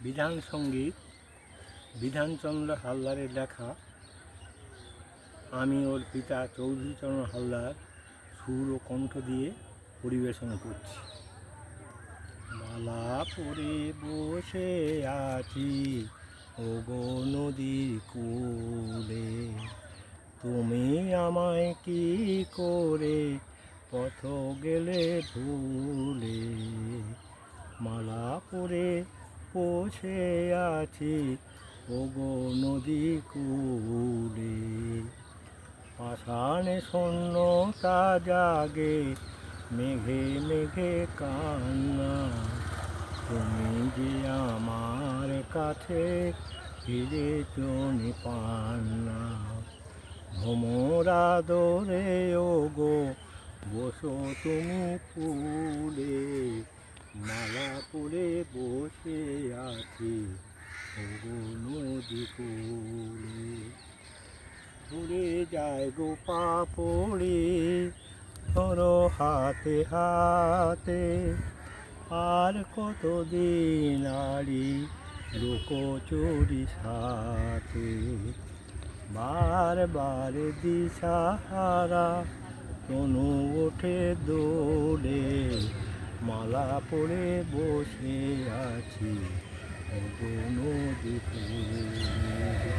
বিধান সঙ্গীত বিধানচন্দ্র হালদারের লেখা। আমি ওর পিতা চৌধুরীচরণ হালদার সুর ও কণ্ঠ দিয়ে পরিবেশন করছি। মালা পরে বসে আছি ওগো নদীর কূলে, তুমি আমায় কি করে পথ গেলে ভুলে। মালা পরে বসে আছি ওগো নদী কূলে, পাষাণে শূন্যতা জাগে মেঘে মেঘে কান্না। তুমি যে আমার কাছে ফিরে চনি পান্না। ভ্রমরা দরে ওগো বসো তুমি ফুলে, মালা পরে বসে আছি ওগো নদী কূলে। ঘুরে যায় গো পা পড়ে ধরো হাতে হাতে, আর কতদিন আড়ি লুকোচুরি সাথে। বারবার দিশাহারা তনু ওঠে দোলে, মালা পরে বসে আছি ওগো নদী কূলে।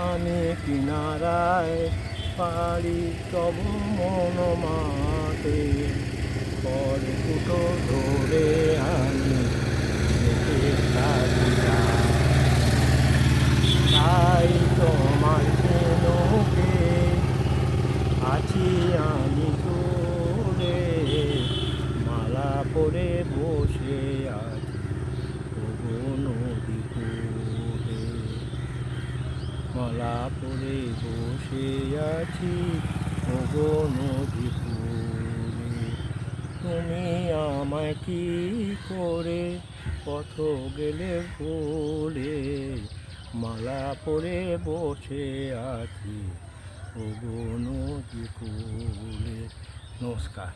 আমি কিনারায় পাড়ি তব মন মাতে, পর দুটো ধরে আমি তাই তোমার নৌকে আছি আমি দূরে, মালা পরে বসে আছি ওগো নদী কূলে। মালা পরে বসে আছি ওগো নদী কূলে, তুমি আমায় কি করে পথ গেলে ভুলে। মালা পরে বসে আছি ওগো নদী কূলে। নমস্কার।